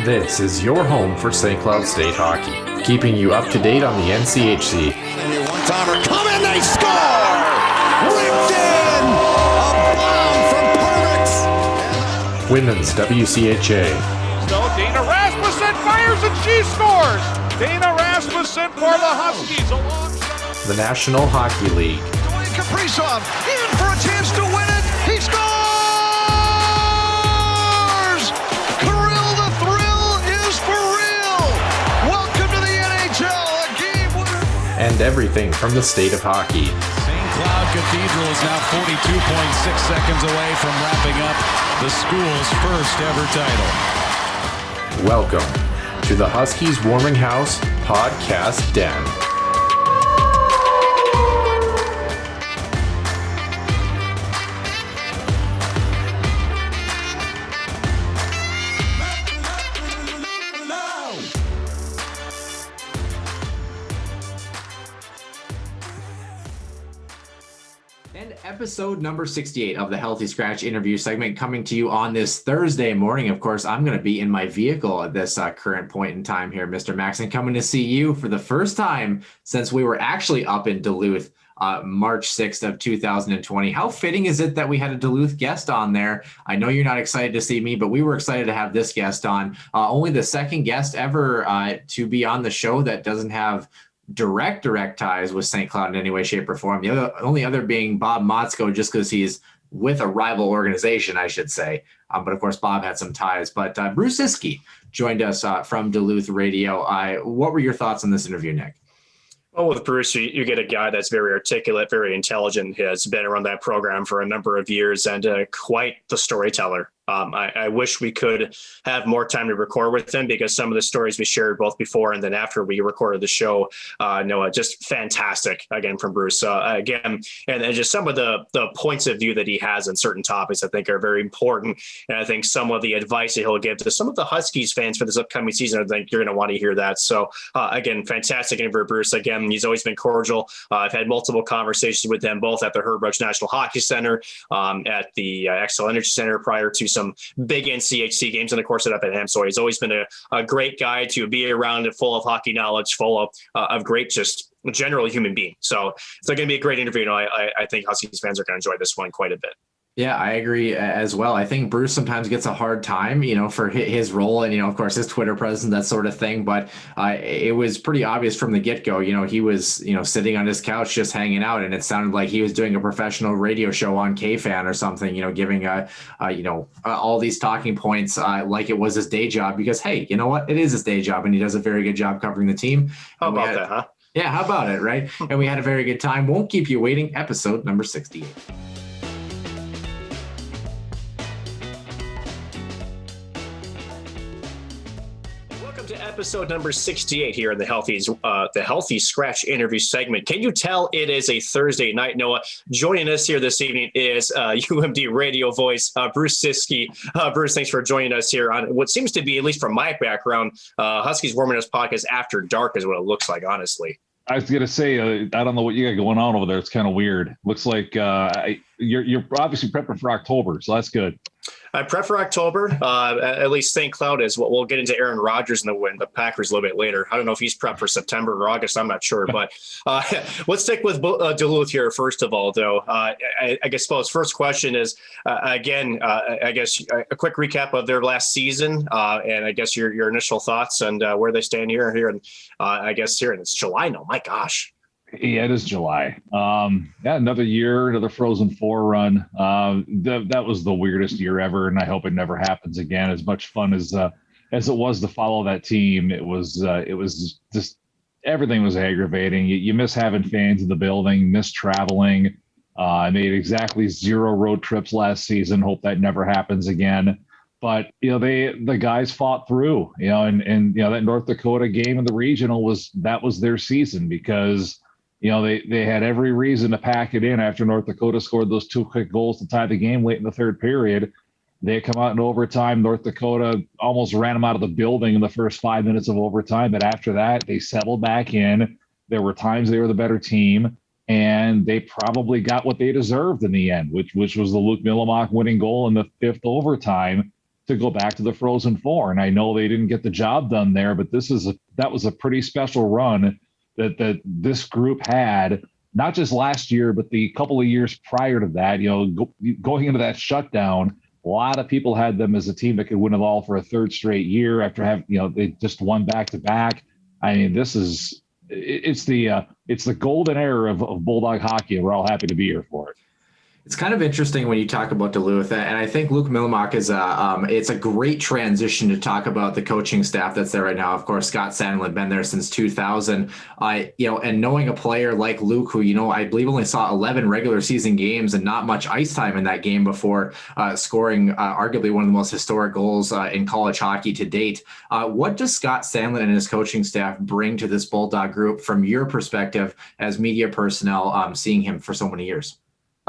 This is your home for St. Cloud State hockey, keeping you up to date on the Nchc. One-timer coming, they score! Ripped in! A bomb from Permix! Women's WCHA. So Dana Rasmussen fires and she scores! Dana Rasmussen for the Huskies alongside The National Hockey League. Dwayne Kaprizov in for a chance to win it! He scores! Kirill, the thrill is for real! Welcome to the NHL, a game winner! And everything from the state of hockey. St. Cloud Cathedral is now 42.6 seconds away from wrapping up the school's first ever title. Welcome to the Huskies Warming House Podcast Den. And episode number 68 of the Healthy Scratch interview segment coming to you on this Thursday morning. Of course, I'm going to be in my vehicle at this current point in time here, Mr. Maxon, coming to see you for the first time since we were actually up in Duluth March 6th of 2020. How fitting is it that we had a Duluth guest on there? I know you're not excited to see me, but we were excited to have this guest on. Only the second guest ever to be on the show that doesn't have direct ties with St. Cloud in any way, shape, or form. The only other being Bob Motzko, just because he's with a rival organization, I should say. But of course, Bob had some ties. But Bruce Ciskie joined us from Duluth Radio. What were your thoughts on this interview, Nick? Well, with Bruce, you get a guy that's very articulate, very intelligent, has been around that program for a number of years, and quite the storyteller. I wish we could have more time to record with him, because some of the stories we shared both before and then after we recorded the show, Noah, just fantastic, again, from Bruce. Again, and just some of the points of view that he has on certain topics, I think, are very important. And I think some of the advice that he'll give to some of the Huskies fans for this upcoming season, I think you're going to want to hear that. So, again, fantastic interview for Bruce. Again, he's always been cordial. I've had multiple conversations with him, both at the Herb Roach National Hockey Center, at the Xcel Energy Center prior to some big Nchc games, and of course, up at him. So he's always been a great guy to be around, and full of hockey knowledge, full of great, just general human being. So it's going to be a great interview. I think Huskies fans are going to enjoy this one quite a bit. Yeah, I agree as well. I think Bruce sometimes gets a hard time, for his role and, of course, his Twitter presence, that sort of thing. But it was pretty obvious from the get-go. He was, sitting on his couch just hanging out, and it sounded like he was doing a professional radio show on KFan or something, giving, all these talking points like it was his day job, because, hey, you know what? It is his day job, and he does a very good job covering the team. How about that, huh? Yeah, how about it, right? And we had a very good time. Won't keep you waiting. Episode number 68. Episode number 68 here in the Healthy Scratch interview segment. Can you tell it is a Thursday night, Noah? Joining us here this evening is UMD radio voice, Bruce Ciskie. Bruce, thanks for joining us here on what seems to be, at least from my background, Huskies Warming Us podcast after dark is what it looks like, honestly. I was going to say, I don't know what you got going on over there. It's kind of weird. Looks like you're obviously prepping for October, so that's good. I prep for October. At least St. Cloud is. We'll get into Aaron Rodgers and the Packers a little bit later. I don't know if he's prepped for September or August. I'm not sure. But let's stick with Duluth here first of all, though. I guess first question is, again, I guess a quick recap of their last season, and I guess your initial thoughts and where they stand here. And I guess here, and it's July now. My gosh. Yeah, it is July. Another year, another Frozen Four run. That was the weirdest year ever, and I hope it never happens again. As much fun as it was to follow that team, it was just everything was aggravating. You miss having fans in the building, miss traveling. I made exactly 0 road trips last season. Hope that never happens again. But the guys fought through. And that North Dakota game in the regional was their season, because they had every reason to pack it in after North Dakota scored those 2 quick goals to tie the game late in the third period. They come out in overtime. North Dakota almost ran them out of the building in the first 5 minutes of overtime. But after that, they settled back in. There were times they were the better team, and they probably got what they deserved in the end, which was the Luke Milomak winning goal in the 5th overtime to go back to the Frozen Four. And I know they didn't get the job done there, but that was a pretty special run that this group had, not just last year, but the couple of years prior to that. Going into that shutdown, a lot of people had them as a team that could win it all for a third straight year after having, they just won back to back. I mean, it's the golden era of Bulldog hockey, and we're all happy to be here for it. It's kind of interesting when you talk about Duluth, and I think Luke Millimock it's a great transition to talk about the coaching staff that's there right now. Of course, Scott Sandlin been there since 2000. And knowing a player like Luke, who I believe only saw 11 regular season games and not much ice time in that game before scoring arguably one of the most historic goals in college hockey to date. What does Scott Sandlin and his coaching staff bring to this Bulldog group from your perspective as media personnel, seeing him for so many years?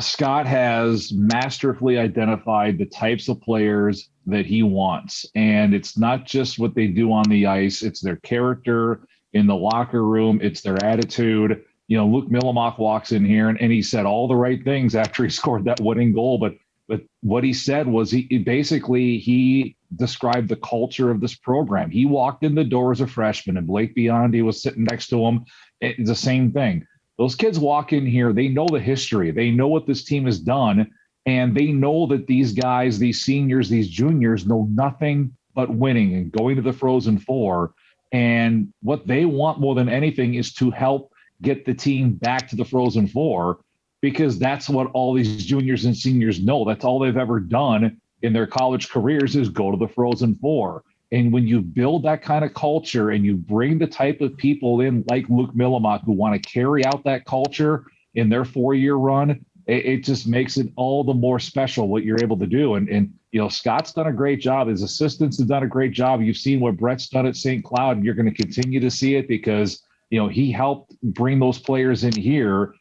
Scott has masterfully identified the types of players that he wants. And it's not just what they do on the ice, it's their character in the locker room, it's their attitude. Luke Millimock walks in here and he said all the right things after he scored that winning goal. But what he said was he described the culture of this program. He walked in the door as a freshman, and Blake Biondi was sitting next to him. It's the same thing. Those kids walk in here, they know the history, they know what this team has done, and they know that these guys, these seniors, these juniors know nothing but winning and going to the Frozen Four. And what they want more than anything is to help get the team back to the Frozen Four, because that's what all these juniors and seniors know. That's all they've ever done in their college careers is go to the Frozen Four. And when you build that kind of culture and you bring the type of people in like Luke Millimock who want to carry out that culture in their 4-year run, it just makes it all the more special what you're able to do. And Scott's done a great job. His assistants have done a great job. You've seen what Brett's done at St. Cloud, and you're going to continue to see it because, he helped bring those players in here.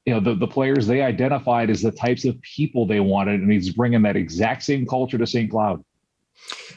The players they identified as the types of people they wanted, and he's bringing that exact same culture to St. Cloud.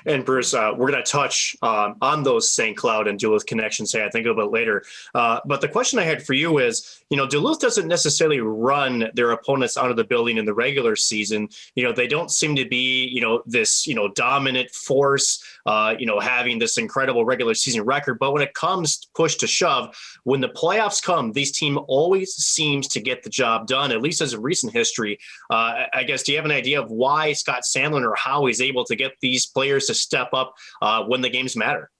And Bruce, we're going to touch on those St. Cloud and Duluth connections, I think, a little bit later. But the question I had for you is, Duluth doesn't necessarily run their opponents out of the building in the regular season. They don't seem to be, this, dominant force, having this incredible regular season record. But when it comes push to shove, when the playoffs come, these team always seems to get the job done, at least as a recent history. I guess, do you have an idea of why Scott Sandlin or how he's able to get these players to step up when the games matter?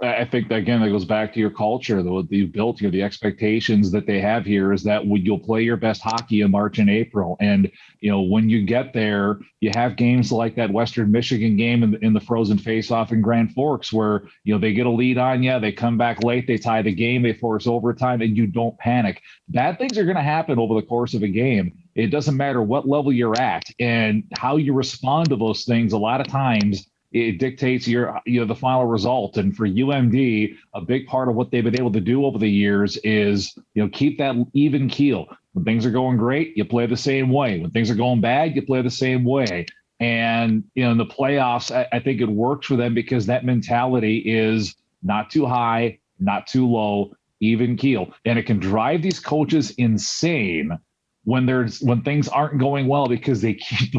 I think that, again, that goes back to your culture, what you've built here. The expectations that they have here is that you'll play your best hockey in March and April. And, when you get there, you have games like that Western Michigan game in the Frozen Face-Off in Grand Forks where, they get a lead on you, they come back late, they tie the game, they force overtime, and you don't panic. Bad things are going to happen over the course of a game. It doesn't matter what level you're at, and how you respond to those things a lot of times it dictates the final result. And for UMD, a big part of what they've been able to do over the years is, keep that even keel. When things are going great, you play the same way. When things are going bad, you play the same way. And, in the playoffs, I think it works for them because that mentality is not too high, not too low, even keel. And it can drive these coaches insane when things aren't going well, because the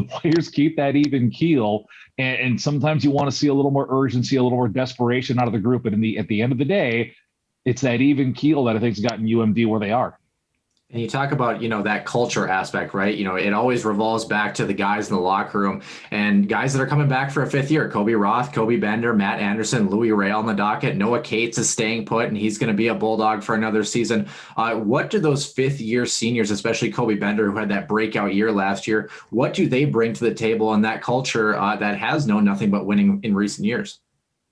players keep that even keel. And sometimes you want to see a little more urgency, a little more desperation out of the group. But at the end of the day, it's that even keel that I think has gotten UMD where they are. And you talk about, that culture aspect, right? It always revolves back to the guys in the locker room and guys that are coming back for a 5th year. Colby Roth, Colby Bender, Matt Anderson, Louis Ray on the docket. Noah Cates is staying put, and he's going to be a Bulldog for another season. What do those 5th-year seniors, especially Colby Bender, who had that breakout year last year, what do they bring to the table in that culture that has known nothing but winning in recent years?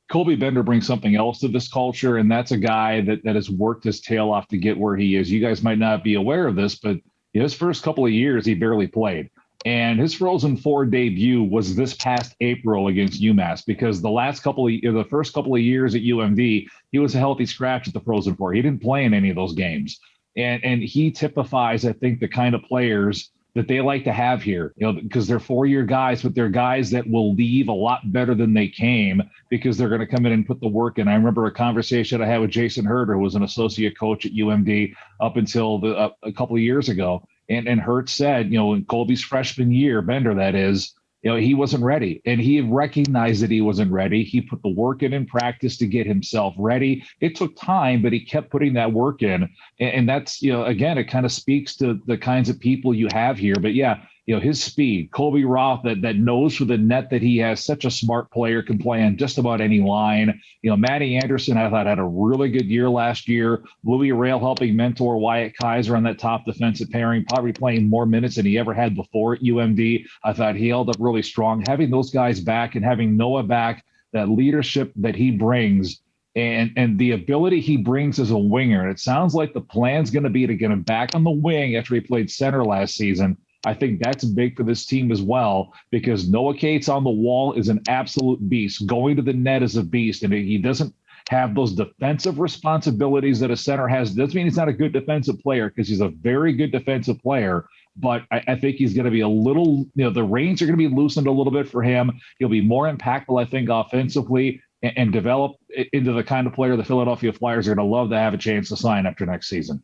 Colby Bender brings something else to this culture, and that's a guy that has worked his tail off to get where he is. You guys might not be aware of this, but his first couple of years, he barely played. And his Frozen Four debut was this past April against UMass, because the first couple of years at UMD, he was a healthy scratch at the Frozen Four. He didn't play in any of those games. And he typifies, I think, the kind of players that they like to have here, because they're 4-year guys, but they're guys that will leave a lot better than they came because they're going to come in and put the work in. I remember a conversation I had with Jason Herder, who was an associate coach at UMD up until a couple of years ago. And Hertz said, in Colby's freshman year, Bender, that is, he wasn't ready, and he recognized that he wasn't ready. He put the work in practice to get himself ready. It took time, but he kept putting that work in. And that's, again, it kind of speaks to the kinds of people you have here. But yeah, his speed, Colby Roth, that knows for the net that he has, such a smart player, can play on just about any line. Matty Anderson, I thought, had a really good year last year. Louis Rail helping mentor Wyatt Kaiser on that top defensive pairing, probably playing more minutes than he ever had before at UMD. I thought he held up really strong. Having those guys back and having Noah back, that leadership that he brings, and the ability he brings as a winger. And it sounds like the plan's going to be to get him back on the wing after he played center last season. I think that's big for this team as well, because Noah Cates on the wall is an absolute beast. Going to the net is a beast, and he doesn't have those defensive responsibilities that a center has. Doesn't mean he's not a good defensive player, because he's a very good defensive player. But I think he's going to be a little, the reins are going to be loosened a little bit for him. He'll be more impactful, I think, offensively, and develop into the kind of player the Philadelphia Flyers are going to love to have a chance to sign after next season.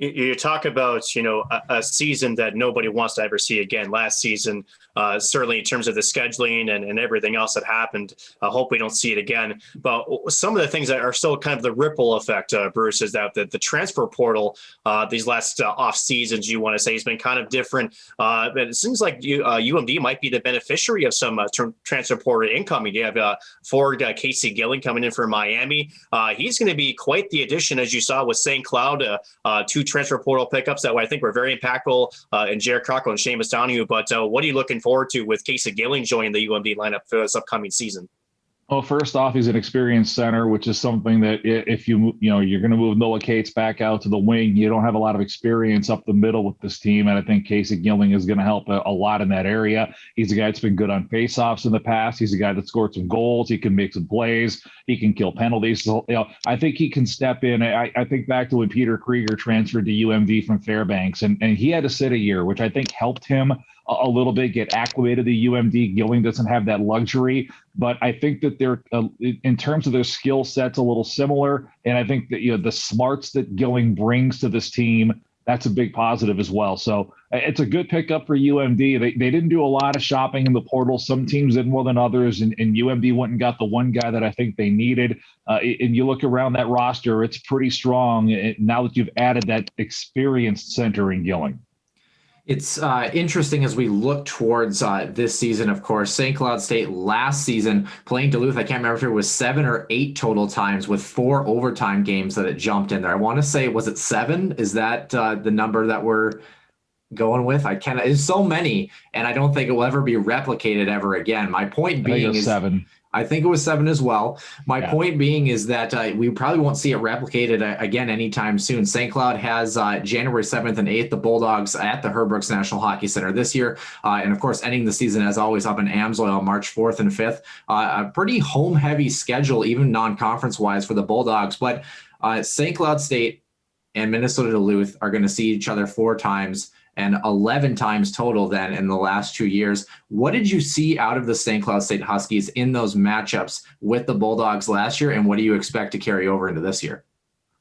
You talk about, a season that nobody wants to ever see again. Last season, certainly in terms of the scheduling and everything else that happened, I hope we don't see it again. But some of the things that are still kind of the ripple effect, Bruce, is that the transfer portal these last off seasons, you want to say, has been kind of different. But it seems like UMD might be the beneficiary of some transfer portal incoming. You have forward Casey Gilling coming in from Miami. He's going to be quite the addition, as you saw with St. Cloud, two transfer portal pickups that I think were very impactful in Jared Crocco and Seamus Donahue. But what are you looking forward to with Casey Gilling joining the UMD lineup for this upcoming season? Well, first off, he's an experienced center, which is something that if you're going to move Noah Cates back out to the wing, you don't have a lot of experience up the middle with this team. And I think Casey Gilling is going to help a lot in that area. He's a guy that's been good on faceoffs in the past. He's a guy that scored some goals. He can make some plays. He can kill penalties. So, I think he can step in. I think back to when Peter Krieger transferred to UMD from Fairbanks, and he had to sit a year, which I think helped him a little bit get acclimated to UMD. Gilling doesn't have that luxury, but I think that they're in terms of their skill sets a little similar. And I think that the smarts that Gilling brings to this team, that's a big positive as well. So it's a good pickup for UMD. They didn't do a lot of shopping in the portal. Some teams did more than others, and UMD went and got the one guy that I think they needed. And you look around that roster, it's pretty strong now that you've added that experienced center in Gilling. It's interesting as we look towards this season, of course. St. Cloud State last season playing Duluth, I can't remember if it was 7 or 8 total times with 4 overtime games that it jumped in there. I want to say, was it 7? Is that the number that we're going with? It's so many, and I don't think it will ever be replicated ever again. My point being is 7. I think it was 7 as well. My point being is that we probably won't see it replicated again anytime soon. St. Cloud has January 7th and 8th, the Bulldogs at the Herbrooks National Hockey Center this year. And of course, ending the season as always up in Amsoil, March 4th and 5th. A pretty home heavy schedule, even non-conference wise for the Bulldogs. But St. Cloud State and Minnesota Duluth are going to see each other 4 times. And 11 times total then in the last 2 years. What did you see out of the St. Cloud State Huskies in those matchups with the Bulldogs last year? And what do you expect to carry over into this year?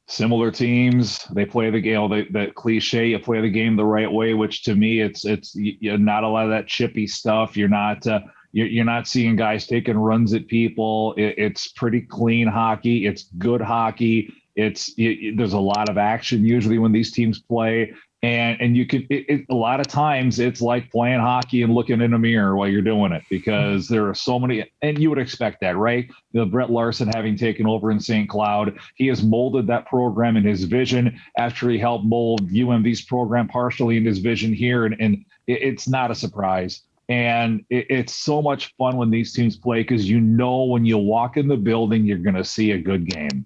Similar teams. They play the game, that cliche, you play the game the right way, which to me, it's not a lot of that chippy stuff. You're not seeing guys taking runs at people. It's pretty clean hockey. It's good hockey. There's a lot of action usually when these teams play. And you could, a lot of times it's like playing hockey and looking in a mirror while you're doing it, because there are so many, and you would expect that, right? Brett Larson having taken over in St. Cloud, he has molded that program in his vision after he helped mold UMD's program partially in his vision here. And it's not a surprise. And it's so much fun when these teams play, because when you walk in the building, you're going to see a good game.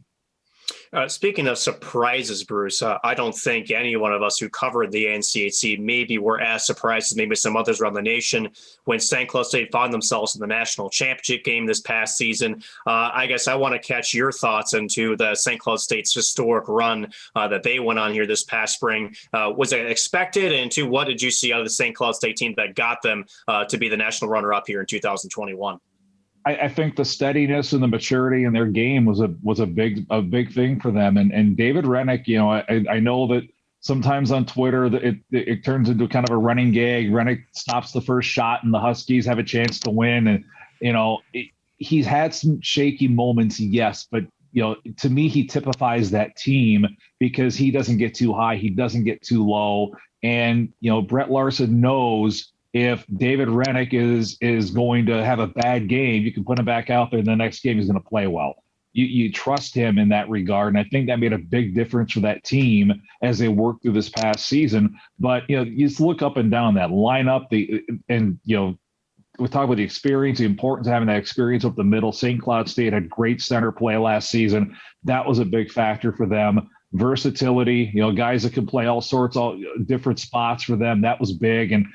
Speaking of surprises, Bruce, I don't think any one of us who covered the NCHC maybe were as surprised as maybe some others around the nation when St. Cloud State found themselves in the national championship game this past season. I guess I want to catch your thoughts into the St. Cloud State's historic run that they went on here this past spring. Was it expected? And what did you see out of the St. Cloud State team that got them to be the national runner-up here in 2021? I think the steadiness and the maturity in their game was a big thing for them. And David Rennick, I know that sometimes on Twitter, it turns into kind of a running gag. Rennick stops the first shot, and the Huskies have a chance to win. And he's had some shaky moments, yes, but to me, he typifies that team because he doesn't get too high, he doesn't get too low, and Brett Larson knows if David Rennick is going to have a bad game, you can put him back out there. And the next game he's going to play well. You trust him in that regard. And I think that made a big difference for that team as they worked through this past season. But, you just look up and down that lineup, we talk about the experience, the importance of having that experience up the middle. St. Cloud State had great center play last season. That was a big factor for them. Versatility, guys that can play all different spots for them. That was big. And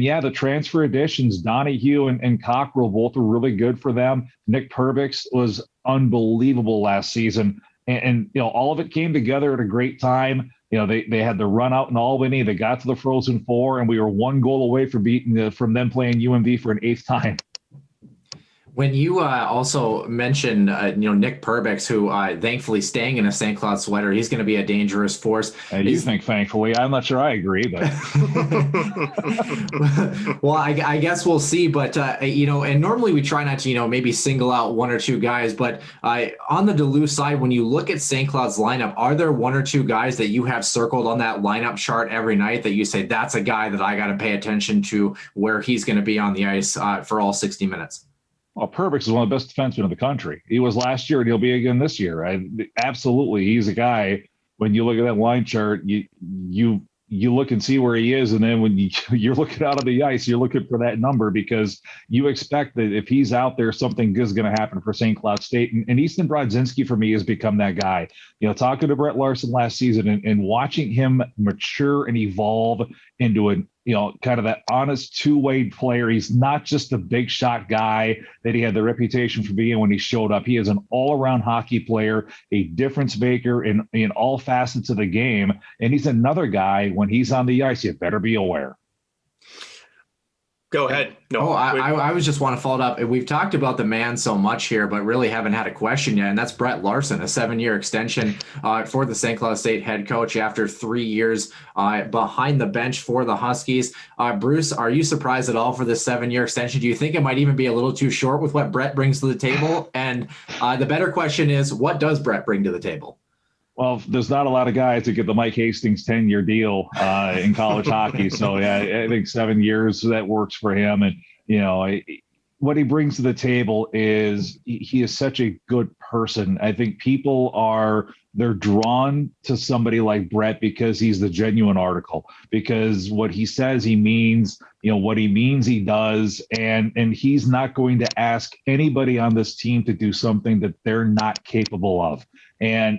yeah, the transfer additions, Donahue and Cockrell, both were really good for them. Nick Perbix was unbelievable last season. And all of it came together at a great time. They had the run out in Albany. They got to the Frozen Four, and we were one goal away from them playing UMD for an 8th time. When you also mentioned, Nick Perbix, who thankfully staying in a St. Cloud sweater, he's going to be a dangerous force. You think thankfully? I'm not sure I agree, but well, I guess we'll see. But and normally we try not to maybe single out one or two guys. But on the Duluth side, when you look at St. Cloud's lineup, are there one or two guys that you have circled on that lineup chart every night that you say that's a guy that I got to pay attention to where he's going to be on the ice for all 60 minutes? Well, Perbix is one of the best defensemen in the country. He was last year, and he'll be again this year. Absolutely, he's a guy. When you look at that line chart, you look and see where he is, and then when you're looking out on the ice, you're looking for that number because you expect that if he's out there, something good is going to happen for St. Cloud State. And Easton Brodzinski for me has become that guy. Talking to Brett Larson last season and watching him mature and evolve into an kind of that honest two-way player. He's not just a big shot guy that he had the reputation for being when he showed up. He is an all-around hockey player, a difference maker in all facets of the game. And he's another guy, when he's on the ice, you better be aware. Go ahead. No, I was just want to follow it up. We've talked about the man so much here, but really haven't had a question yet. And that's Brett Larson, a 7-year extension for the St. Cloud State head coach after 3 years behind the bench for the Huskies. Bruce, are you surprised at all for this 7-year extension? Do you think it might even be a little too short with what Brett brings to the table? And the better question is, what does Brett bring to the table? Well, there's not a lot of guys that get the Mike Hastings 10-year deal in college hockey. So, yeah, I think 7 years, that works for him. And, what he brings to the table is he is such a good person. I think they're drawn to somebody like Brett because he's the genuine article, because what he says, he means, what he means, he does. And he's not going to ask anybody on this team to do something that they're not capable of. And,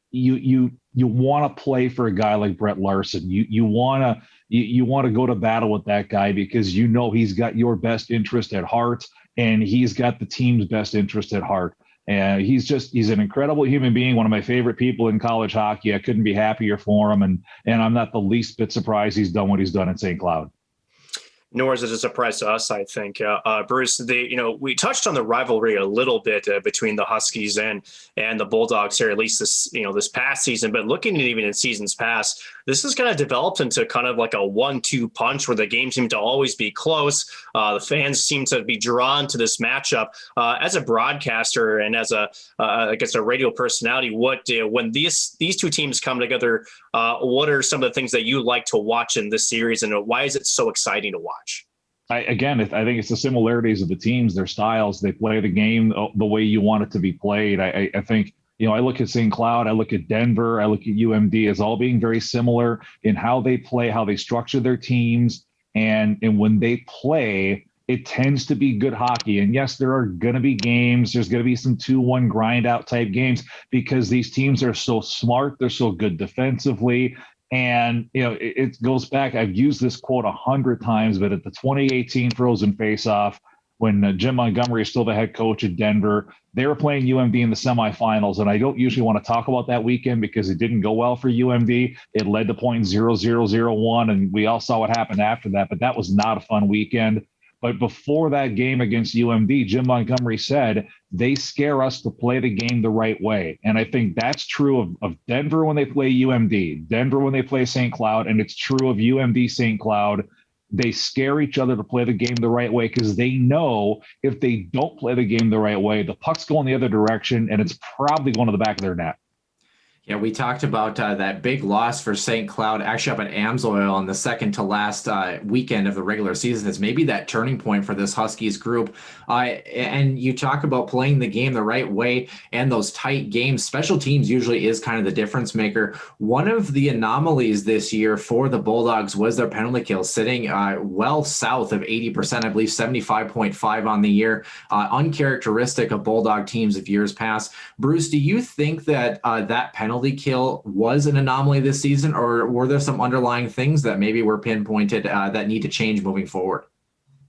you want to play for a guy like Brett Larson. You want to go to battle with that guy because he's got your best interest at heart, and he's got the team's best interest at heart. And he's an incredible human being, one of my favorite people in college hockey. I couldn't be happier for him, and I'm not the least bit surprised he's done what he's done in St. Cloud. Nor is it a surprise to us, I think. Bruce, we touched on the rivalry a little bit between the Huskies and the Bulldogs here, at least this past season. But looking at even in seasons past, this has kind of developed into kind of like a 1-2 punch where the games seem to always be close. The fans seem to be drawn to this matchup. As a broadcaster and as a radio personality, when these two teams come together, what are some of the things that you like to watch in this series, and why is it so exciting to watch? I think it's the similarities of the teams, their styles. They play the game the way you want it to be played. I think, I look at St. Cloud, I look at Denver, I look at UMD as all being very similar in how they play, how they structure their teams. And when they play, it tends to be good hockey. And yes, there are going to be games. There's going to be some 2-1 grind out type games because these teams are so smart. They're so good defensively. And, it goes back. I've used this quote 100 times, but at the 2018 Frozen Faceoff, when Jim Montgomery is still the head coach at Denver, they were playing UMD in the semifinals. And I don't usually want to talk about that weekend because it didn't go well for UMD. It led to point 0-0-0-1, and we all saw what happened after that. But that was not a fun weekend. But before that game against UMD, Jim Montgomery said they scare us to play the game the right way. And I think that's true of Denver when they play UMD, Denver when they play St. Cloud, and it's true of UMD St. Cloud. They scare each other to play the game the right way because they know if they don't play the game the right way, the puck's going the other direction and it's probably going to the back of their net. Yeah, we talked about that big loss for St. Cloud actually up at Amsoil on the second to last weekend of the regular season as maybe that turning point for this Huskies group. And you talk about playing the game the right way and those tight games. Special teams usually is kind of the difference maker. One of the anomalies this year for the Bulldogs was their penalty kill, sitting well south of 80%, I believe 75.5 on the year, uncharacteristic of Bulldog teams of years past. Bruce, do you think that that penalty kill was an anomaly this season, or were there some underlying things that maybe were pinpointed that need to change moving forward?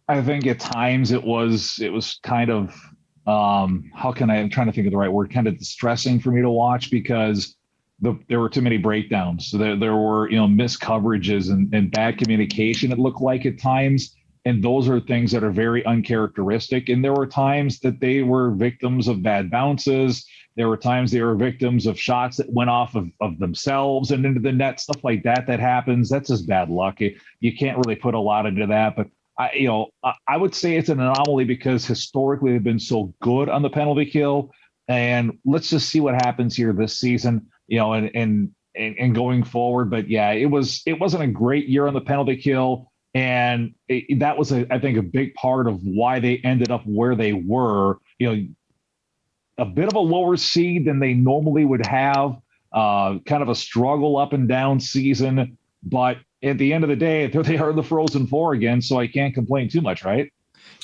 I think at times it was kind of I'm trying to think of the right word, kind of distressing for me to watch because there were too many breakdowns. So there were missed coverages and bad communication, it looked like at times. And those are things that are very uncharacteristic. And there were times that they were victims of bad bounces. There were times they were victims of shots that went off of themselves and into the net, stuff like that happens. That's just bad luck. You can't really put a lot into that. But I would say it's an anomaly because historically they've been so good on the penalty kill. And let's just see what happens here this season, and going forward. But yeah, it wasn't a great year on the penalty kill. And that was, I think, a big part of why they ended up where they were, a bit of a lower seed than they normally would have, kind of a struggle up and down season. But at the end of the day, they are the Frozen Four again, so I can't complain too much, right?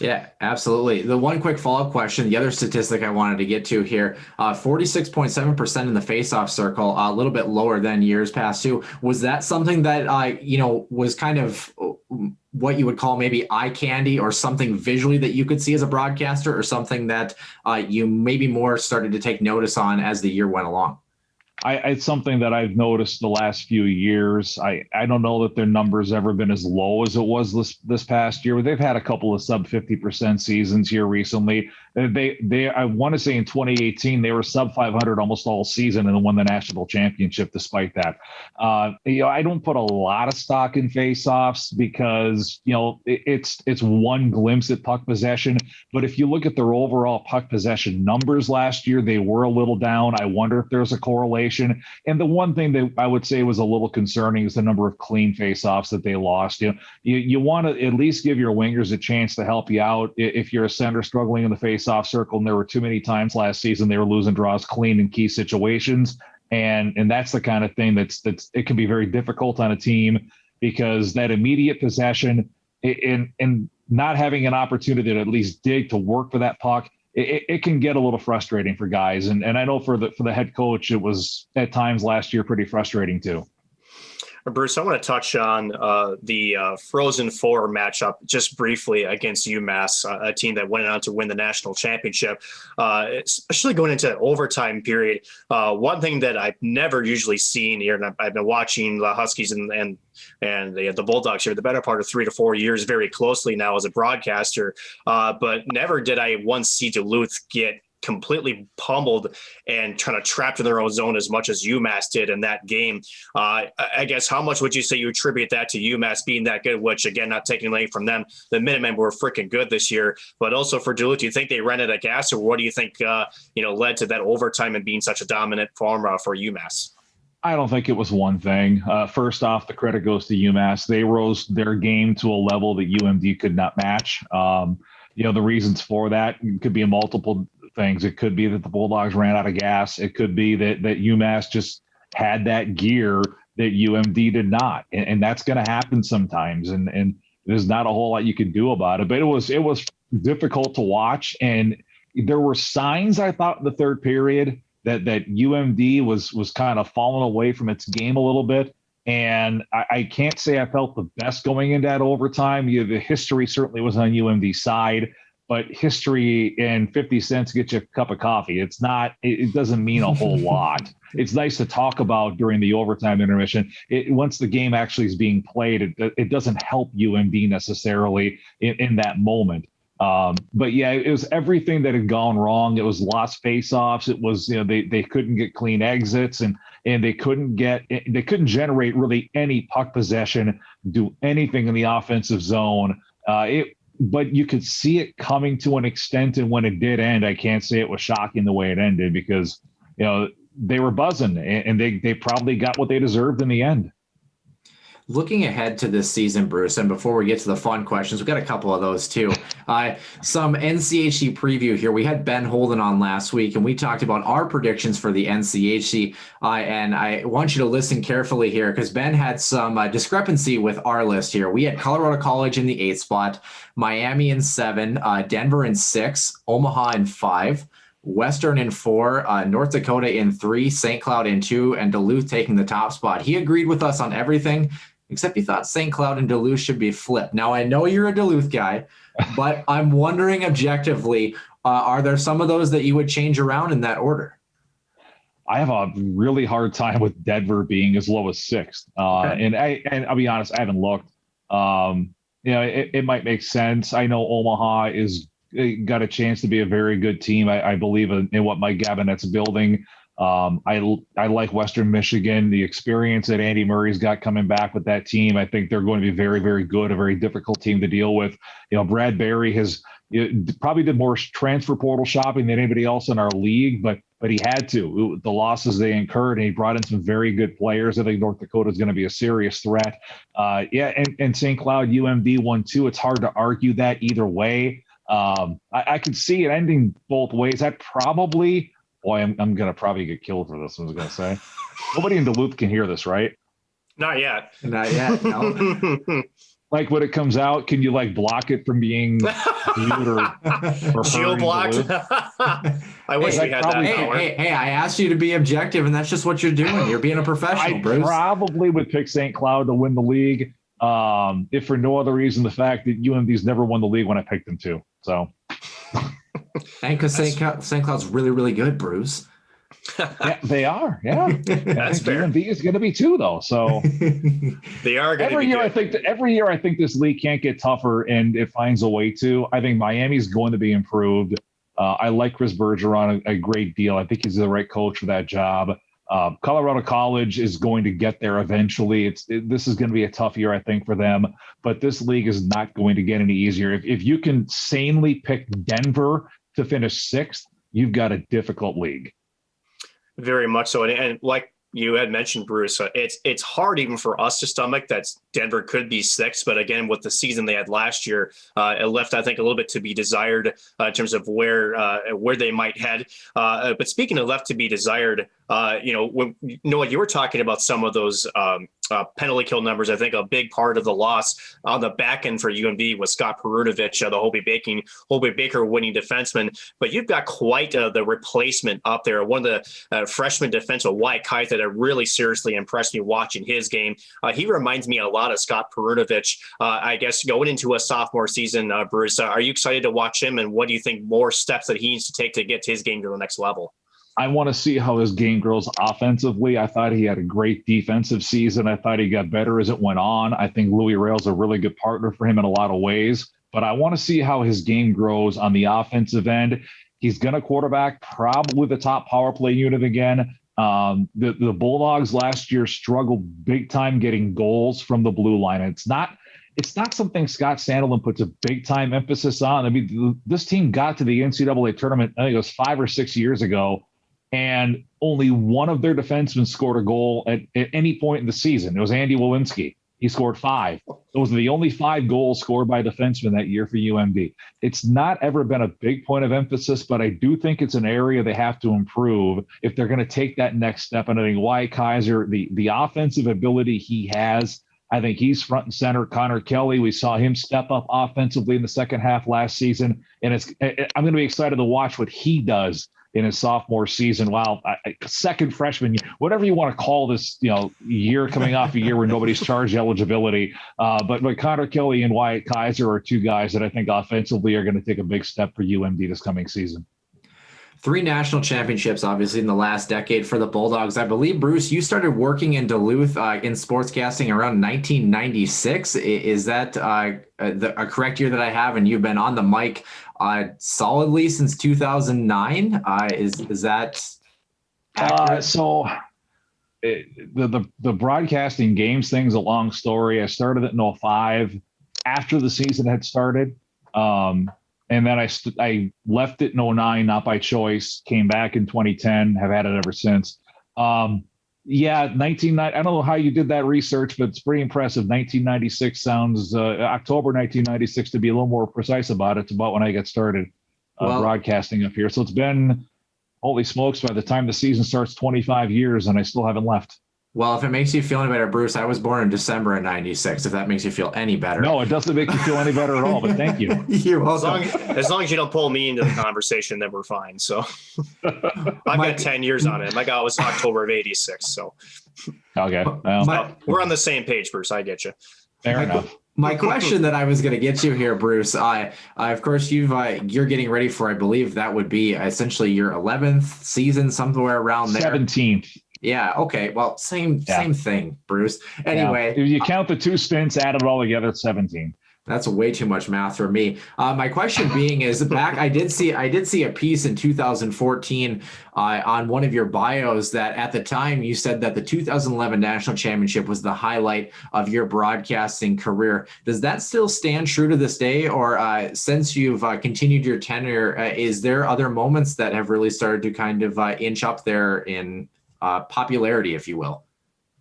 Yeah, absolutely. The one quick follow-up question, the other statistic I wanted to get to here, 46.7% in the face-off circle, a little bit lower than years past too. Was that something that, was kind of what you would call maybe eye candy or something visually that you could see as a broadcaster, or something that you maybe more started to take notice on as the year went along? It's something that I've noticed the last few years. I don't know that their number's ever been as low as it was this past year. They've had a couple of sub 50% seasons here recently. I want to say in 2018 they were sub 500 almost all season and won the national championship despite that. I don't put a lot of stock in faceoffs because it's one glimpse at puck possession. But if you look at their overall puck possession numbers last year, they were a little down. I wonder if there's a correlation. And the one thing that I would say was a little concerning is the number of clean faceoffs that they lost. You want to at least give your wingers a chance to help you out if you're a center struggling in the faceoff circle. And there were too many times last season they were losing draws clean in key situations. And that's the kind of thing that's it can be very difficult on a team because that immediate possession and not having an opportunity to at least dig to work for that puck, it can get a little frustrating for guys. And I know for the head coach, it was at times last year pretty frustrating too. Bruce, I want to touch on the Frozen Four matchup just briefly against UMass, a team that went on to win the national championship, especially going into overtime period. One thing that I've never usually seen here, and I've been watching the Huskies and the Bulldogs here the better part of 3 to 4 years very closely now as a broadcaster, but never did I once see Duluth get completely pummeled and kind of trapped in their own zone as much as UMass did in that game. I guess how much would you say you attribute that to UMass being that good, which again, not taking away from them, the Minutemen were freaking good this year, but also for Duluth, do you think they ran out of gas, or what do you think, led to that overtime and being such a dominant form for UMass? I don't think it was one thing. First off, the credit goes to UMass. They rose their game to a level that UMD could not match. The reasons for that could be multiple things. It could be that the Bulldogs ran out of gas. It could be that UMass just had that gear that UMD did not. And that's going to happen sometimes. And there's not a whole lot you could do about it. But it was difficult to watch. And there were signs, I thought, in the third period that UMD was kind of falling away from its game a little bit. And I can't say I felt the best going into that overtime. The history certainly was on UMD's side. but history and 50 cents get you a cup of coffee. It doesn't mean a whole lot. It's nice to talk about during the overtime intermission. Once the game actually is being played, it doesn't help UMD necessarily in that moment. But yeah, it was everything that had gone wrong. It was lost faceoffs. It was, they couldn't get clean exits and they couldn't generate really any puck possession, do anything in the offensive zone. But you could see it coming to an extent, and when it did end, I can't say it was shocking the way it ended because, they were buzzing and they probably got what they deserved in the end. Looking ahead to this season, Bruce, and before we get to the fun questions, we've got a couple of those too. Some NCHC preview here. We had Ben Holden on last week, and we talked about our predictions for the NCHC. And I want you to listen carefully here because Ben had some discrepancy with our list here. We had Colorado College in the 8th spot, Miami in 7, Denver in 6, Omaha in 5. Western in 4, North Dakota in 3, St. Cloud in 2, and Duluth taking the top spot. He agreed with us on everything, except he thought St. Cloud and Duluth should be flipped. Now, I know you're a Duluth guy, but I'm wondering objectively, are there some of those that you would change around in that order? I have a really hard time with Denver being as low as 6th. Okay. And I'll be honest, I haven't looked. It might make sense. I know Omaha got a chance to be a very good team. I believe in what Mike Gabinette's building. I like Western Michigan, the experience that Andy Murray's got coming back with that team. I think they're going to be very, very good, a very difficult team to deal with. Brad Berry has probably did more transfer portal shopping than anybody else in our league, but he had to. The losses they incurred, and he brought in some very good players. I think North Dakota is going to be a serious threat. And St. Cloud, UMD 1-2. It's hard to argue that either way. I could see it ending both ways. I'm going to probably get killed for this, I was going to say. Nobody in Duluth can hear this, right? Not yet. Not yet, no. Like when it comes out, can you block it from being viewed or geo-blocked? I wish we had that power. Hey, I asked you to be objective, and that's just what you're doing. You're being a professional, Bruce. I probably would pick St. Cloud to win the league. If for no other reason, the fact that UMD's never won the league when I picked them to. So, and because St. Cloud's really, really good, Bruce. Yeah, they are. Yeah, that's fair. UMD is going to be too, though. So they are going to be. Every year, I think this league can't get tougher, and it finds a way to. I think Miami's going to be improved. I like Chris Bergeron a great deal. I think he's the right coach for that job. Colorado College is going to get there eventually. This is going to be a tough year, I think, for them. But this league is not going to get any easier. If you can sanely pick Denver to finish 6th, you've got a difficult league. Very much so. And like you had mentioned, Bruce, it's hard even for us to stomach that Denver could be 6th. But again, with the season they had last year, it left, I think, a little bit to be desired in terms of where they might head. But speaking of left to be desired, when you were talking about some of those penalty kill numbers, I think a big part of the loss on the back end for UMD was Scott Perunovich, the Hobey Baker winning defenseman. But you've got quite the replacement up there. One of the freshman defensive Wyatt Kite that really seriously impressed me watching his game. He reminds me a lot of Scott Perunovich. I guess going into a sophomore season, Bruce, are you excited to watch him? And what do you think more steps that he needs to take to get his game to the next level? I want to see how his game grows offensively. I thought he had a great defensive season. I thought he got better as it went on. I think Louis Rail's a really good partner for him in a lot of ways, but I want to see how his game grows on the offensive end. He's going to quarterback probably the top power play unit again. The Bulldogs last year struggled big time getting goals from the blue line. It's not something Scott Sandlin puts a big time emphasis on. I mean, this team got to the NCAA tournament, I think it was 5 or 6 years ago, and only one of their defensemen scored a goal at any point in the season. It was Andy Walensky. He scored 5. Those are the only 5 goals scored by defensemen that year for UMD. It's not ever been a big point of emphasis, but I do think it's an area they have to improve if they're going to take that next step. And I think Wyatt Kaiser, the offensive ability he has, I think he's front and center. Connor Kelly, we saw him step up offensively in the second half last season. And I'm going to be excited to watch what he does in his sophomore season. Wow, second freshman, whatever you want to call this, year coming off a year where nobody's charged eligibility. But Connor Kelly and Wyatt Kaiser are two guys that I think offensively are going to take a big step for UMD this coming season. 3 national championships, obviously, in the last decade for the Bulldogs. I believe, Bruce, you started working in Duluth in sportscasting around 1996. Is that a correct year that I have? And you've been on the mic solidly since 2009. Is that accurate? The broadcasting games thing's a long story. I started it in 2005 after the season had started. And then I left it in 2009, not by choice, came back in 2010, have had it ever since. I don't know how you did that research, but it's pretty impressive. 1996 sounds, October 1996 to be a little more precise about it. It's about when I got started broadcasting up here. So it's been, holy smokes, by the time the season starts, 25 years, and I still haven't left. Well, if it makes you feel any better, Bruce, I was born in December of 96, if that makes you feel any better. No, it doesn't make you feel any better at all, but thank you. You're welcome. As long as you don't pull me into the conversation, then we're fine. So I've got 10 years on it. My God, it was October of 86. So okay. We're on the same page, Bruce. I get you. Fair enough. My question that I was going to get to here, Bruce, of course, you're getting ready for, I believe that would be essentially your 11th season, somewhere around there. 17th. Yeah. Okay. Well, same thing, Bruce. Anyway, if you count the 2 stints, add it all together, it's 17. That's way too much math for me. My question being is I did see a piece in 2014 on one of your bios that at the time you said that the 2011 national championship was the highlight of your broadcasting career. Does that still stand true to this day, or since you've continued your tenure, is there other moments that have really started to kind of inch up there in popularity, if you will?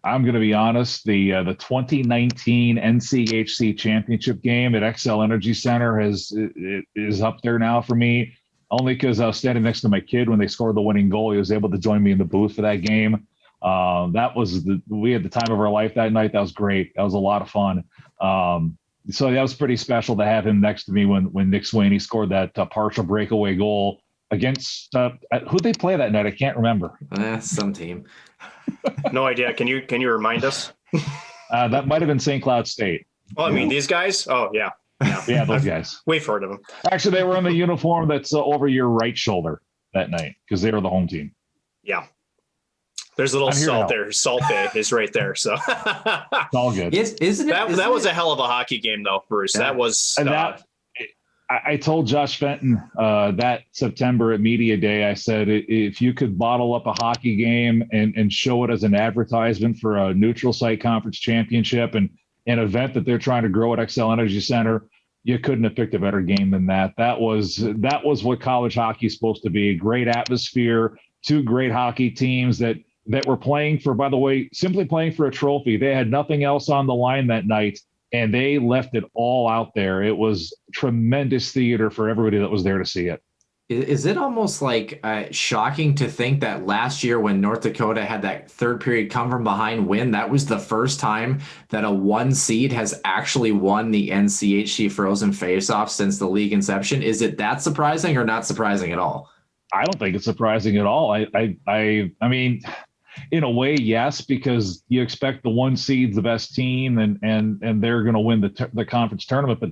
I'm going to be honest. The 2019 Nchc championship game at XL Energy Center is up there now for me, only because I was standing next to my kid when they scored the winning goal. He was able to join me in the booth for that game. We had the time of our life that night. That was great. That was a lot of fun. So that was pretty special to have him next to me when Nick Sweeney scored that partial breakaway goal against who'd they play that night? I can't remember. Some team. No idea. Can you remind us? That might have been St. Cloud State. Oh, I mean, these guys? Oh, yeah. Yeah, those guys. We've heard of them. Actually, they were in the uniform that's over your right shoulder that night because they were the home team. Yeah. There's a little salt there. Salt Bay is right there. So it's all good. That was a hell of a hockey game, though, Bruce. That was. I told Josh Fenton that September at Media Day, I said, if you could bottle up a hockey game and show it as an advertisement for a neutral site conference championship and an event that they're trying to grow at XL Energy Center, you couldn't have picked a better game than that. That was what college hockey is supposed to be. Great atmosphere, 2 great hockey teams that were playing for, by the way, simply playing for a trophy. They had nothing else on the line that night, and they left it all out there. It was tremendous theater for everybody that was there to see it. Is it almost like shocking to think that last year when North Dakota had that third period come from behind win, that was the first time that a 1 seed has actually won the NCHC Frozen Faceoff since the league inception? Is it that surprising or not surprising at all? I don't think it's surprising at all. I mean, in a way, yes, because you expect the 1 seed's the best team and they're going to win the conference tournament. But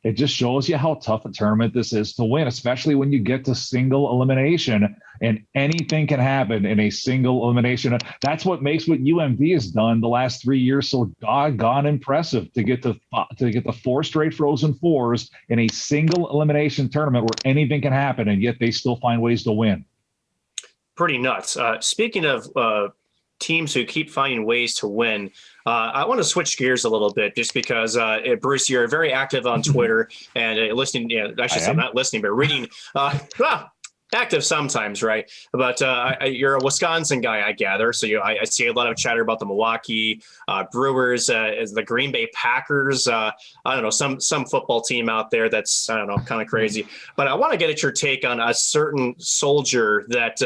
it just shows you how tough a tournament this is to win, especially when you get to single elimination and anything can happen in a single elimination. That's what makes what UMD has done the last 3 years so doggone impressive, to get the 4 straight Frozen Fours in a single elimination tournament where anything can happen, and yet they still find ways to win. Pretty nuts. Speaking of teams who keep finding ways to win, I want to switch gears a little bit just because, Bruce, you're very active on Twitter and listening. I should say not listening, but reading. Active sometimes, right? But you're a Wisconsin guy, I gather. So I see a lot of chatter about the Milwaukee Brewers, the Green Bay Packers. I don't know, some football team out there that's, I don't know, kind of crazy. But I want to get at your take on a certain soldier that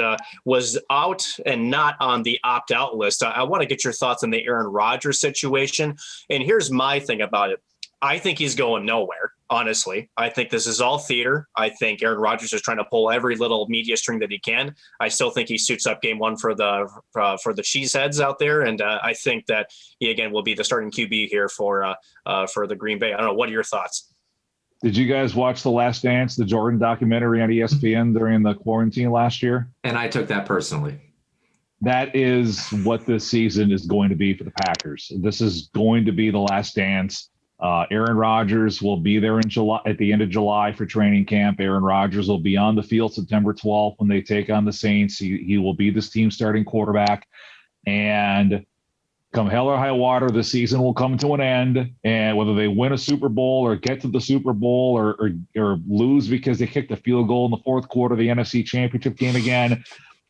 was out and not on the opt-out list. I want to get your thoughts on the Aaron Rodgers situation. And here's my thing about it. I think he's going nowhere. honestly. I think this is all theater. I think Aaron Rodgers is trying to pull every little media string that he can. I still think he suits up game one for the cheeseheads out there. And I think that he, again, will be the starting QB here for the Green Bay. I don't know. What are your thoughts? Did you guys watch The Last Dance, the Jordan documentary on ESPN during the quarantine last year? And I took that personally. That is what this season is going to be for the Packers. This is going to be the last dance. Aaron Rodgers will be there in July, at the end of July for training camp. Aaron Rodgers will be on the field September 12th when they take on the Saints. He will be this team's starting quarterback. And come hell or high water, the season will come to an end. And whether they win a Super Bowl or get to the Super Bowl or lose because they kicked a field goal in the fourth quarter of the NFC Championship game again,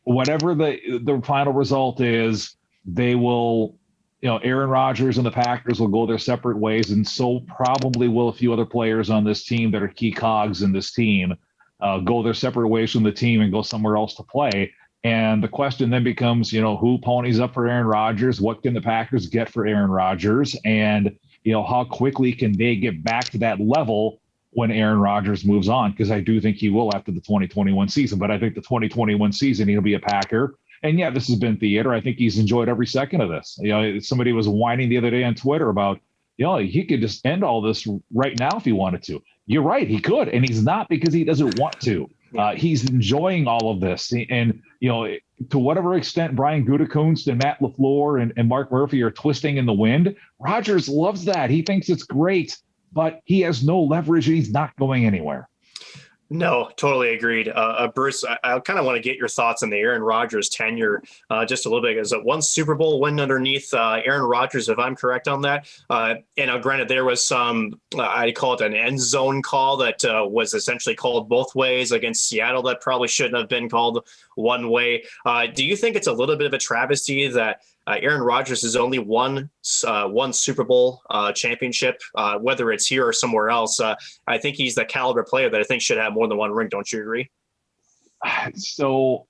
whatever the final result is, they will, Aaron Rodgers and the Packers will go their separate ways, and so probably will a few other players on this team that are key cogs in this team go their separate ways from the team and go somewhere else to play. And the question then becomes, who ponies up for Aaron Rodgers? What can the Packers get for Aaron Rodgers? And, how quickly can they get back to that level when Aaron Rodgers moves on? Because I do think he will after the 2021 season. But I think the 2021 season, he'll be a Packer. And yeah, this has been theater. I think he's enjoyed every second of this. Somebody was whining the other day on Twitter about, he could just end all this right now if he wanted to. You're right, he could. And he's not, because he doesn't want to. He's enjoying all of this. And, to whatever extent Brian Gutekunst and Matt LaFleur and Mark Murphy are twisting in the wind, Rodgers loves that. He thinks it's great, but he has no leverage and he's not going anywhere. No, totally agreed. Bruce, I kind of want to get your thoughts on the Aaron Rodgers tenure just a little bit. Is it one Super Bowl win underneath Aaron Rodgers, if I'm correct on that? And granted, there was some, I call it an end zone call that was essentially called both ways against Seattle that probably shouldn't have been called one way. Do you think it's a little bit of a travesty that Aaron Rodgers has only won one Super Bowl championship, whether it's here or somewhere else? I think he's the caliber player that I think should have more than one ring. Don't you agree? So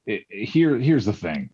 here's the thing.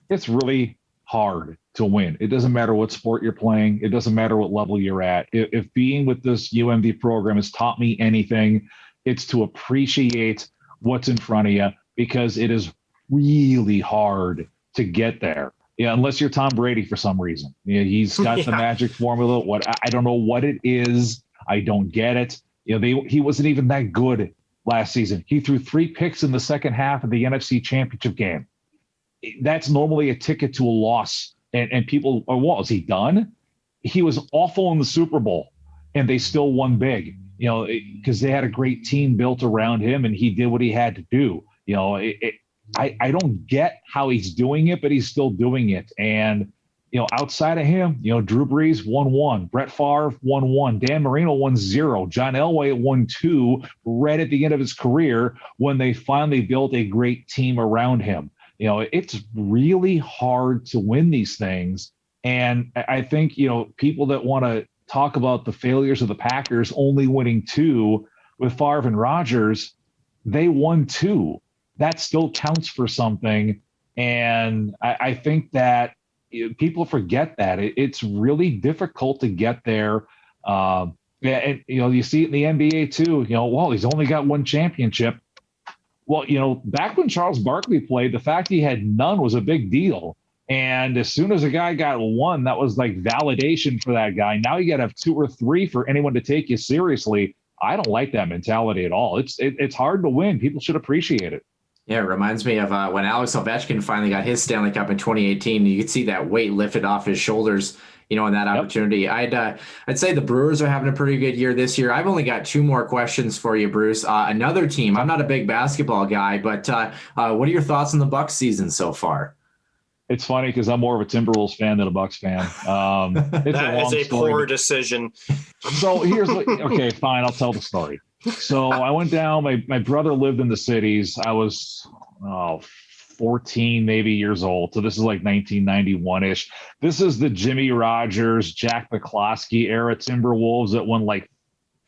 It's really hard to win. It doesn't matter what sport you're playing. It doesn't matter what level you're at. If being with this UMD program has taught me anything, it's to appreciate what's in front of you, because it is really hard to get there. Yeah, unless you're Tom Brady for some reason. He's got the magic formula. I don't know what it is. I don't get it. He wasn't even that good last season. He threw 3 picks in the second half of the NFC Championship game. That's normally a ticket to a loss. And people are, well, is he done? He was awful in the Super Bowl, and they still won big. Because they had a great team built around him, and he did what he had to do. I don't get how he's doing it, but he's still doing it. And, outside of him, Drew Brees won 1, Brett Favre won 1, Dan Marino won 0, John Elway won 2 right at the end of his career when they finally built a great team around him. It's really hard to win these things. And I think, people that want to talk about the failures of the Packers only winning 2 with Favre and Rodgers, they won 2. That still counts for something. And I think that people forget that it's really difficult to get there. And you see it in the NBA too, well, he's only got 1 championship. Well, back when Charles Barkley played, the fact he had none was a big deal. And as soon as a guy got 1, that was like validation for that guy. Now you got to have 2 or 3 for anyone to take you seriously. I don't like that mentality at all. It's hard to win. People should appreciate it. Yeah, it reminds me of when Alex Ovechkin finally got his Stanley Cup in 2018. You could see that weight lifted off his shoulders, in that opportunity. I'd say the Brewers are having a pretty good year this year. I've only got 2 more questions for you, Bruce. Another team. I'm not a big basketball guy, but what are your thoughts on the Bucks season so far? It's funny because I'm more of a Timberwolves fan than a Bucks fan. That is a poor decision. So here's okay, fine. I'll tell the story. So I went down. My brother lived in the cities. I was 14 maybe years old. So this is like 1991-ish. This is the Jimmy Rogers, Jack McCloskey era Timberwolves that won like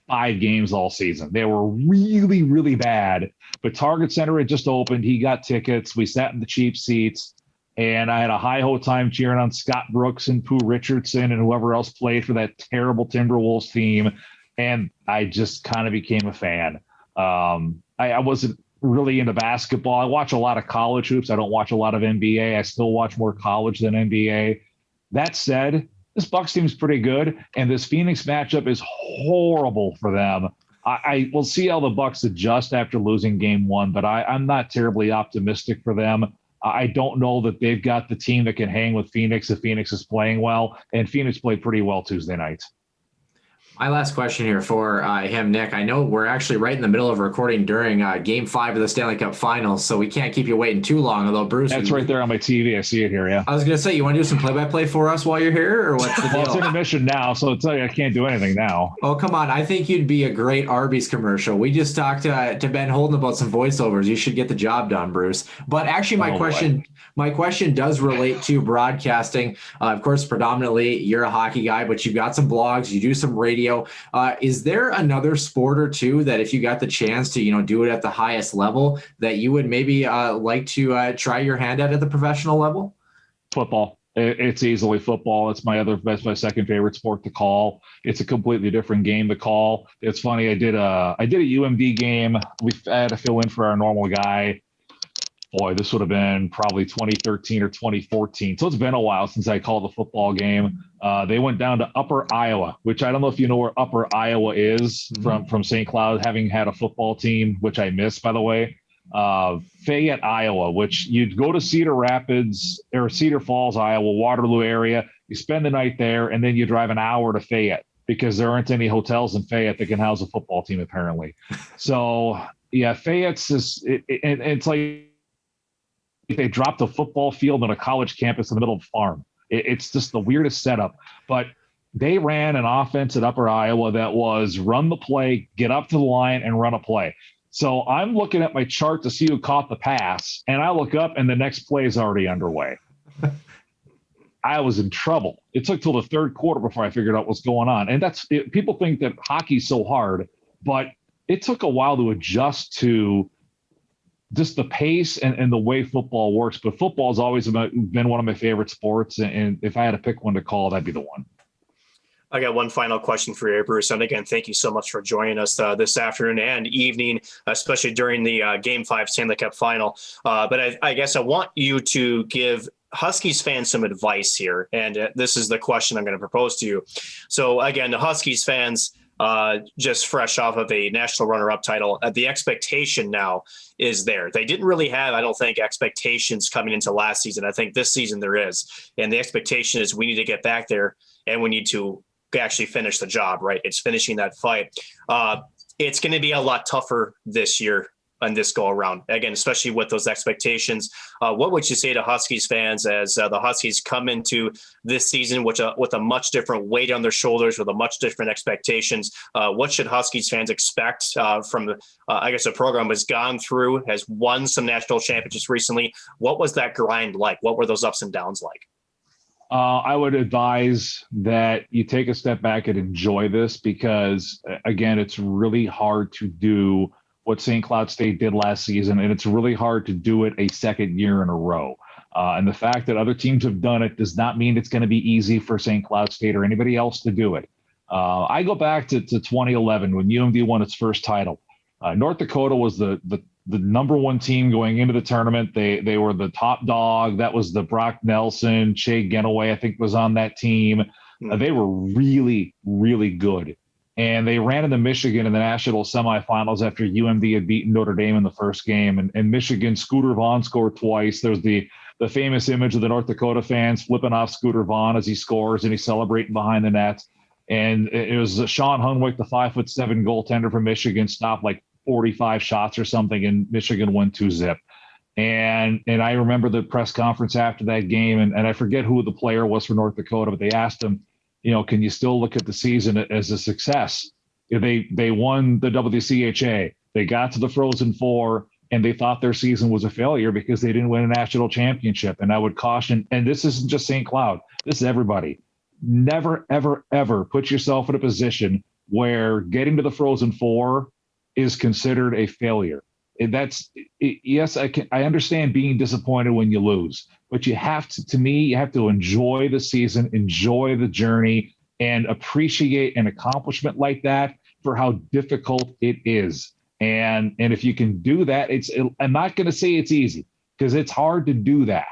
5 games all season. They were really, really bad. But Target Center had just opened. He got tickets. We sat in the cheap seats. And I had a high-ho time cheering on Scott Brooks and Pooh Richardson and whoever else played for that terrible Timberwolves team. and I just kind of became a fan. I wasn't really into basketball. I watch a lot of college hoops. I don't watch a lot of NBA. I still watch more college than NBA. That said, this Bucks team is pretty good, and this Phoenix matchup is horrible for them. I will see how the Bucks adjust after losing game one, but I'm not terribly optimistic for them. I don't know that they've got the team that can hang with Phoenix if Phoenix is playing well, and Phoenix played pretty well Tuesday night. My last question here for him, Nick. I know we're actually right in the middle of recording during Game 5 of the Stanley Cup Finals, so we can't keep you waiting too long. Although Bruce, that's right there on my TV. I see it here. Yeah. I was gonna say, you want to do some play-by-play for us while you're here, or what's the deal? Well, it's intermission now, so I'll tell you I can't do anything now. Oh, come on! I think you'd be a great Arby's commercial. We just talked to Ben Holden about some voiceovers. You should get the job done, Bruce. But actually, my question does relate to broadcasting. Of course, predominantly you're a hockey guy, but you've got some blogs, you do some radio. Is there another sport or two that if you got the chance to, do it at the highest level that you would maybe like to try your hand at the professional level? Football. It's easily football. It's my second favorite sport to call. It's a completely different game to call. It's funny. I did a UMD game. We had to fill in for our normal guy. Boy, this would have been probably 2013 or 2014. So it's been a while since I called a football game. They went down to Upper Iowa, which I don't know if you know where Upper Iowa is from St. Cloud, having had a football team, which I miss, by the way. Fayette, Iowa, which you'd go to Cedar Rapids or Cedar Falls, Iowa, Waterloo area. You spend the night there, and then you drive an hour to Fayette because there aren't any hotels in Fayette that can house a football team, apparently. So, yeah, Fayette's it's like they dropped a football field on a college campus in the middle of a farm. It's just the weirdest setup. But they ran an offense at Upper Iowa that was run the play, get up to the line, and run a play. So I'm looking at my chart to see who caught the pass, and I look up, and the next play is already underway. I was in trouble. It took till the third quarter before I figured out what's going on. And people think that hockey's so hard, but it took a while to adjust to just the pace and the way football works. But football has always been one of my favorite sports. And if I had to pick one to call, that'd be the one. I got one final question for you, Bruce. And again, thank you so much for joining us this afternoon and evening, especially during the Game 5 Stanley Cup Final. But I guess I want you to give Huskies fans some advice here. And this is the question I'm going to propose to you. So again, the Huskies fans, just fresh off of a national runner-up title, the expectation now is there. They didn't really have, I don't think, expectations coming into last season. I think this season there is. And the expectation is we need to get back there and we need to actually finish the job, right? It's finishing that fight. It's going to be a lot tougher this year on this go around, again, especially with those expectations. What would you say to Huskies fans as the Huskies come into this season with a much different weight on their shoulders, with a much different expectations? What should Huskies fans expect from I guess a program has gone through, has won some national championships recently? What was that grind like? What were those ups and downs like? I would advise that you take a step back and enjoy this because, again, it's really hard to do what St. Cloud State did last season, and it's really hard to do it a second year in a row. And the fact that other teams have done it does not mean it's going to be easy for St. Cloud State or anybody else to do it. I go back to 2011 when UMD won its first title. North Dakota was the number one team going into the tournament. They were the top dog. That was the Brock Nelson, Shea Genoway, I think, was on that team. They were really, really good. And they ran into Michigan in the national semifinals after UMD had beaten Notre Dame in the first game. And Michigan, Scooter Vaughn scored twice. There's the famous image of the North Dakota fans flipping off Scooter Vaughn as he scores and he's celebrating behind the net. And it was Sean Hunwick, the 5'7" goaltender from Michigan, stopped like 45 shots or something, and Michigan won 2-0. And I remember the press conference after that game, and I forget who the player was for North Dakota, but they asked him, can you still look at the season as a success? They won the WCHA. They got to the Frozen Four, and they thought their season was a failure because they didn't win a national championship. And I would caution, and this isn't just St. Cloud, this is everybody. Never, ever, ever put yourself in a position where getting to the Frozen Four is considered a failure. Yes, I understand being disappointed when you lose, but you have to enjoy the season, enjoy the journey, and appreciate an accomplishment like that. for how difficult it is. And if you can do that, I'm not going to say it's easy, because it's hard to do that.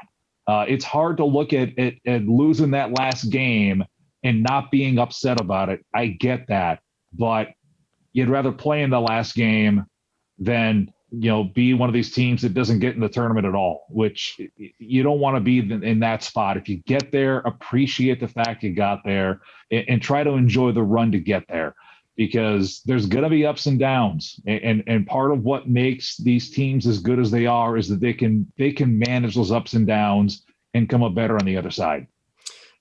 It's hard to look at losing that last game and not being upset about it. I get that, but you'd rather play in the last game than, be one of these teams that doesn't get in the tournament at all, which you don't want to be in that spot. If you get there, appreciate the fact you got there, and try to enjoy the run to get there, because there's going to be ups and downs. And part of what makes these teams as good as they are is that they can manage those ups and downs and come up better on the other side.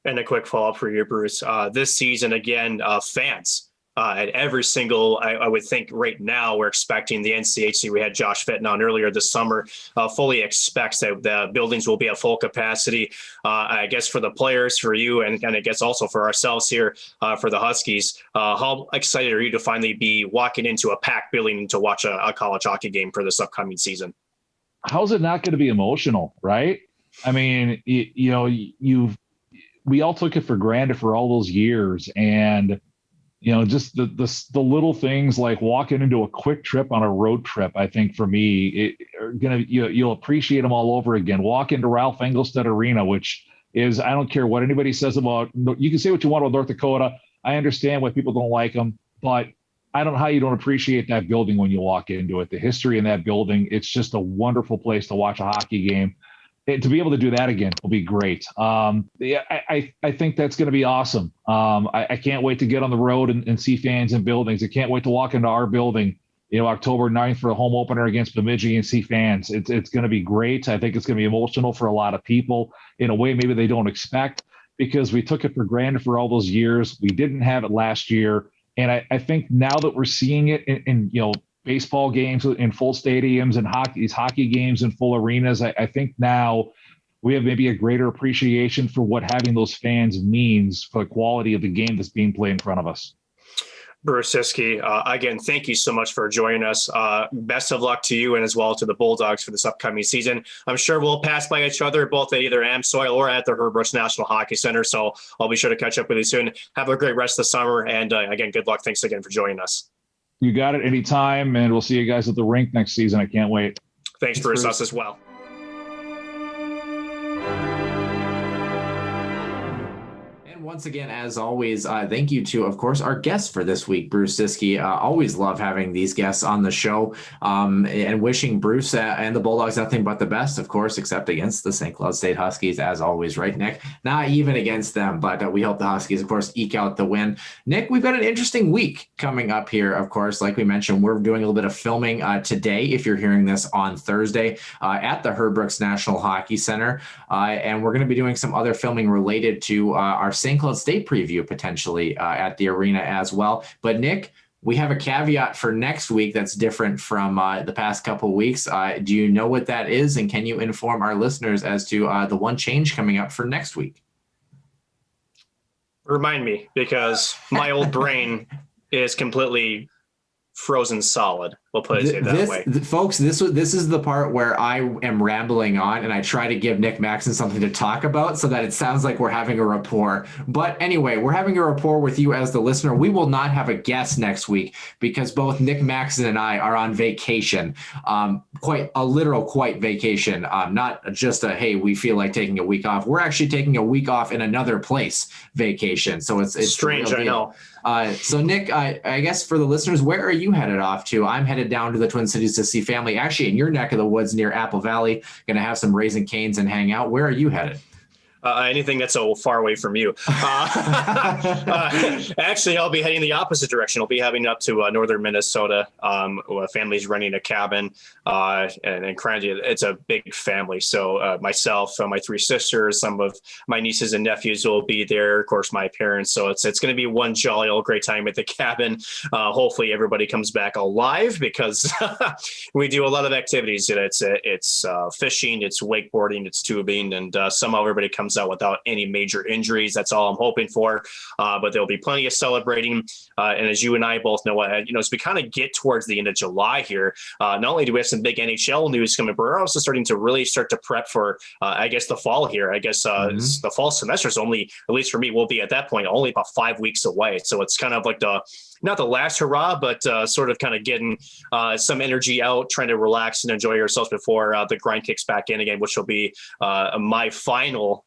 And a quick follow-up for you, Bruce. This season, again, fans at every single, I would think right now, we're expecting the NCHC. We had Josh Fitton on earlier this summer, fully expects that the buildings will be at full capacity. I guess for the players, for you, and I guess also for ourselves here, for the Huskies. How excited are you to finally be walking into a packed building to watch a college hockey game for this upcoming season? How's it not going to be emotional, right? I mean, we all took it for granted for all those years, and just the little things like walking into a quick trip on a road trip, I think for me, you'll appreciate them all over again. Walk into Ralph Engelstad Arena, which is, I don't care what anybody says about, you can say what you want about North Dakota. I understand why people don't like them, but I don't know how you don't appreciate that building when you walk into it. The history in that building, it's just a wonderful place to watch a hockey game. And to be able to do that again will be great. I think that's going to be awesome. I can't wait to get on the road and see fans in buildings. I can't wait to walk into our building, October 9th for a home opener against Bemidji and see fans. It's going to be great. I think it's going to be emotional for a lot of people in a way maybe they don't expect, because we took it for granted for all those years. We didn't have it last year. And I think now that we're seeing it in baseball games in full stadiums and these hockey games in full arenas, I think now we have maybe a greater appreciation for what having those fans means for the quality of the game that's being played in front of us. Bruce Ciskie, again, thank you so much for joining us. Best of luck to you and as well to the Bulldogs for this upcoming season. I'm sure we'll pass by each other both at either Amsoil or at the Herbrooks National Hockey Center, so I'll be sure to catch up with you soon. Have a great rest of the summer, and again, good luck. Thanks again for joining us. You got it, anytime, and we'll see you guys at the rink next season. I can't wait. Thanks, Bruce. Us as well. Once again, as always, thank you to, of course, our guest for this week, Bruce Ciskie. Always love having these guests on the show, and wishing Bruce and the Bulldogs nothing but the best, of course, except against the St. Cloud State Huskies, as always, right, Nick? Not even against them, but we hope the Huskies, of course, eke out the win. Nick, we've got an interesting week coming up here, of course. Like we mentioned, we're doing a little bit of filming today, if you're hearing this on Thursday, at the Herbrooks National Hockey Center, and we're going to be doing some other filming related to our St. Cloud State preview potentially at the arena as well. But Nick, we have a caveat for next week that's different from the past couple of weeks. Do you know what that is? And can you inform our listeners as to the one change coming up for next week? Remind me, because my old brain is completely frozen solid. We'll put it that way. Folks, this is the part where I am rambling on and I try to give Nick Maxon something to talk about so that it sounds like we're having a rapport. But anyway, we're having a rapport with you as the listener. We will not have a guest next week because both Nick Maxon and I are on vacation, quite a literal vacation, not just a, hey, we feel like taking a week off. We're actually taking a week off in another place vacation. So it's strange, I know. So Nick, I guess for the listeners, where are you headed off to? I'm headed down to the Twin Cities to see family, actually in your neck of the woods near Apple Valley. Going to have some Raising Cane's and hang out. Where are you headed? Anything that's so far away from you. Actually, I'll be heading the opposite direction. I'll be heading up to northern Minnesota. A family's renting a cabin, and currently it's a big family. So myself, my three sisters, some of my nieces and nephews will be there. Of course, my parents. So it's going to be one jolly old great time at the cabin. Hopefully, everybody comes back alive because we do a lot of activities. It's fishing, it's wakeboarding, it's tubing, and somehow everybody comes out without any major injuries. That's all I'm hoping for. But there'll be plenty of celebrating. And as you and I both know, as we kind of get towards the end of July here, not only do we have some big NHL news coming, but we're also starting to prep for, I guess, the fall here. I guess the fall semester is only, at least for me, will be at that point only about 5 weeks away. So it's kind of like the not the last hurrah, but sort of kind of getting some energy out, trying to relax and enjoy yourselves before the grind kicks back in again, which will be my final,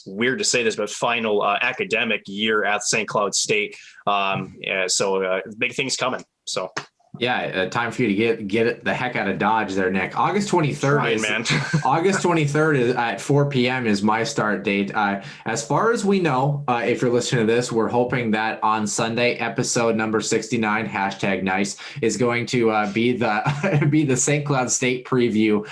weird to say this, but final academic year at St. Cloud State. So big things coming. So. Yeah, time for you to get it the heck out of Dodge there, Nick. August 23rd August 23rd is at 4 p.m. is my start date. As far as we know, if you're listening to this, we're hoping that on Sunday, episode number 69, #nice, is going to be the St. Cloud State preview,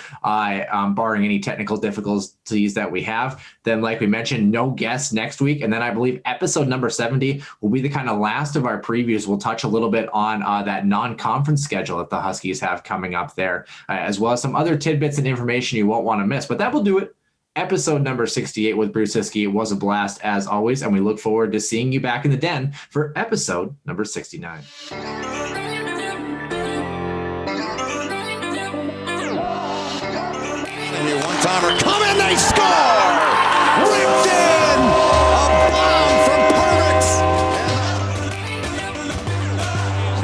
barring any technical difficulties that we have. Then, like we mentioned, no guests next week. And then I believe episode number 70 will be the kind of last of our previews. We'll touch a little bit on that non-conference schedule that the Huskies have coming up there, as well as some other tidbits and information you won't want to miss. But that will do it. Episode number 68 with Bruce Ciskie. It was a blast as always, and we look forward to seeing you back in the den for episode number 69. And your one-timer come in, they score! Ripped in! A bomb from Pervix!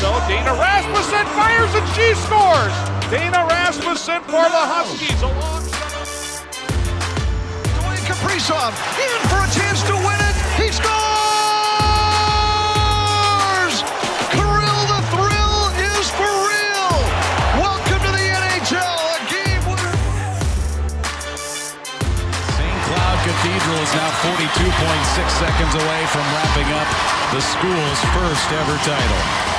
So Dana Rasmussen fires and she scores. Dana Rasmussen for the Huskies. Dwayne Kaprizov in for a chance to win it. He scores! Kirill the Thrill is for real. Welcome to the NHL. A game winner. St. Cloud Cathedral is now 42.6 seconds away from wrapping up the school's first ever title.